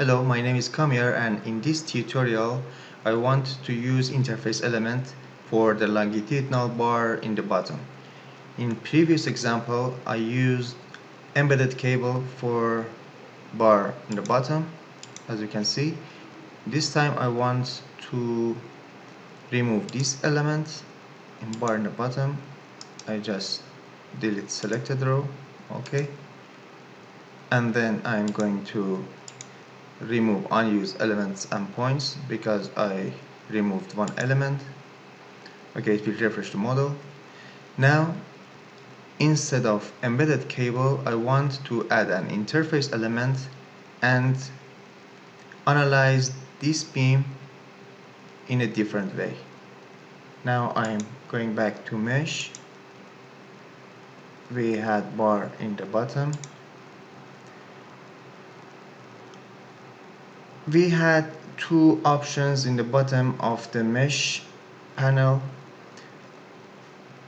Hello, my name is Kamir, and in this tutorial I want to use interface element for the longitudinal bar in the bottom. In previous example I used embedded cable for bar in the bottom, as you can see. This time I want to remove this element in bar in the bottom. I just delete selected row, okay, and then I'm going to remove unused elements and points because I removed one element. Okay, it will refresh the model. Now instead of embedded cable I want to add an interface element and analyze this beam in a different way. Now I'm going back to mesh. We had bar in the bottom. We had two options in the bottom of the mesh panel.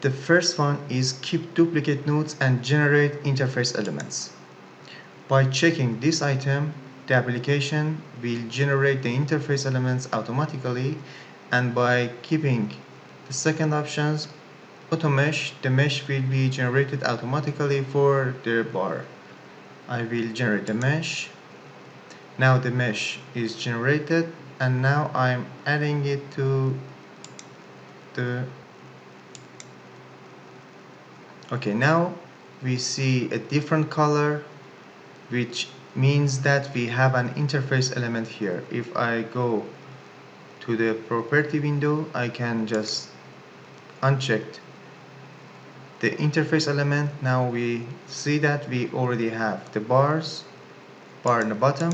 The first one is keep duplicate nodes and generate interface elements. By checking this item, the application will generate the interface elements automatically, and by keeping the second options, auto mesh, the mesh will be generated automatically for the bar. I will generate the mesh. Now the mesh is generated, and now I'm adding it to the okay, now we see a different color, which means that we have an interface element here. If I go to the property window, I can just uncheck the interface element. Now we see that we already have the bar in the bottom,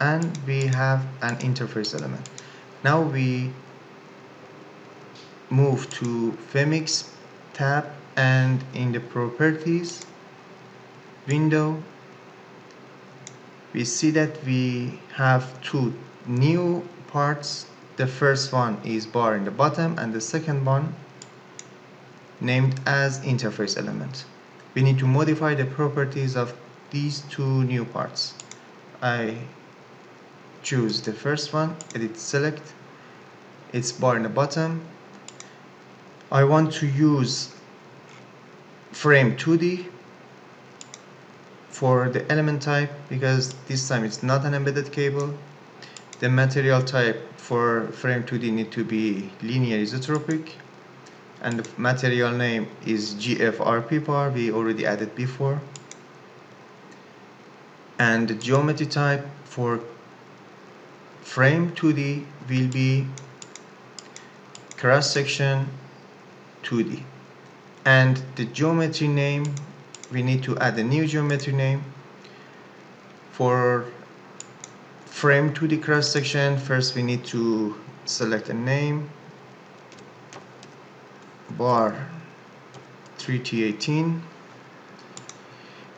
and we have an interface element. Now we move to FEMIX tab, and in the properties window we see that we have two new parts. The first one is bar in the bottom, and the second one named as interface element. We need to modify the properties of these two new parts. I choose the first one, edit select, it's bar in the bottom. I want to use frame 2D for the element type because this time it's not an embedded cable. The material type for frame 2D need to be linear isotropic, and the material name is GFRP bar, we already added before. And the geometry type for frame 2D will be cross section 2D. And the geometry name, we need to add a new geometry name. For frame 2D cross section, first we need to select a name, bar 3T18.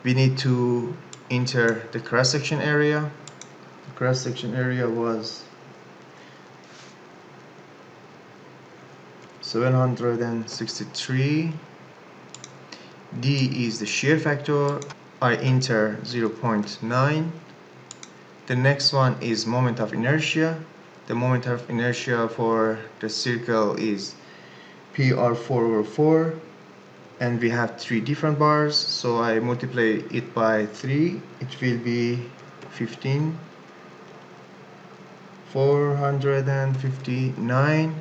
We need to enter the cross section area. The cross section area was 763. D is the shear factor. I enter 0.9. The next one is moment of inertia. The moment of inertia for the circle is PR4/4, and we have three different bars, so I multiply it by 3. It will be 15,459.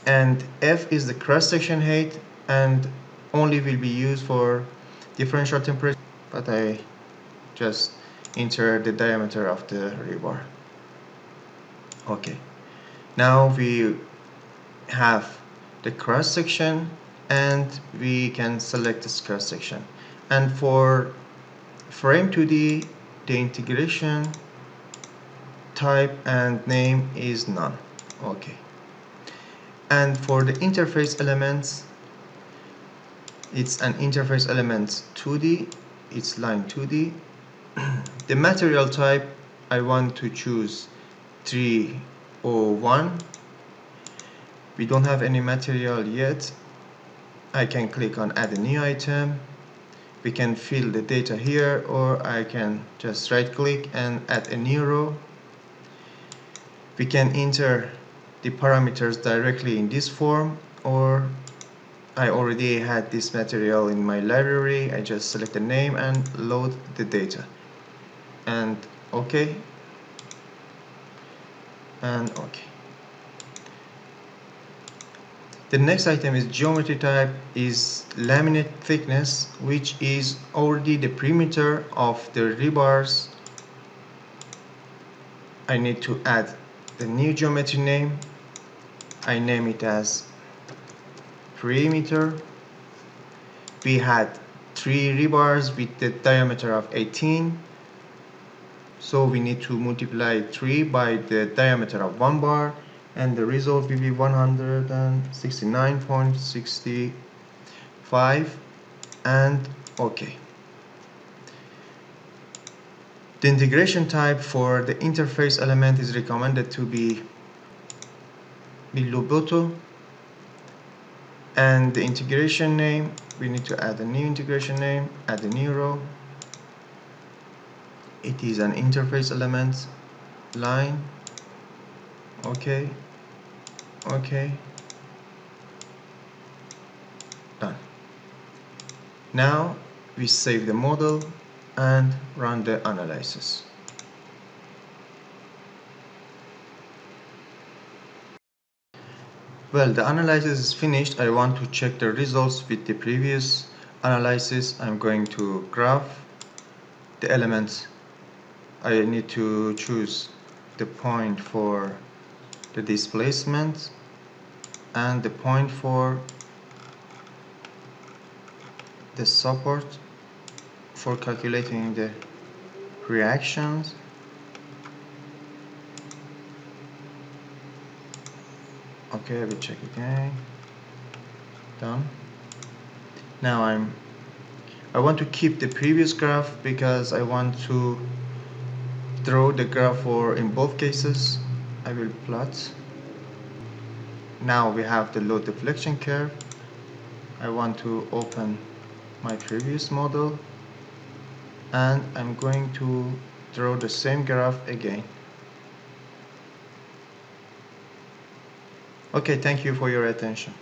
And F is the cross section height, and only will be used for differential temperature, but I just enter the diameter of the rebar. Okay, now we have the cross section, and we can select this cross section. And for frame 2D, the integration type and name is none. Okay. And for the interface elements, it's an interface element 2D, it's line 2D. The material type, I want to choose 301. We don't have any material yet. I can click on add a new item. We can fill the data here, or I can just right click and add a new row. We can enter the parameters directly in this form, or I already had this material in my library. I just select the name and load the data. And OK. And OK. The next item is geometry type is laminate thickness, which is already the perimeter of the rebars. I need to add the new geometry name. I name it as perimeter. We had 3 rebars with the diameter of 18. So we need to multiply 3 by the diameter of 1 bar, and the result will be 169.65, and OK. The integration type for the interface element is recommended to be Gauss-Lobato, and the integration name, we need to add a new integration name, add a new row. It is an interface element line. OK. OK. Done. Now we save the model and run the analysis. Well, the analysis is finished. I want to check the results with the previous analysis. I'm going to graph the elements. I need to choose the point for the displacement and the point for the support for calculating the reactions. Okay, I will check again. Done. Now I want to keep the previous graph because I want to draw the graph for in both cases. I will plot. Now we have the load deflection curve. I want to open my previous model, and I'm going to draw the same graph again. Okay, thank you for your attention.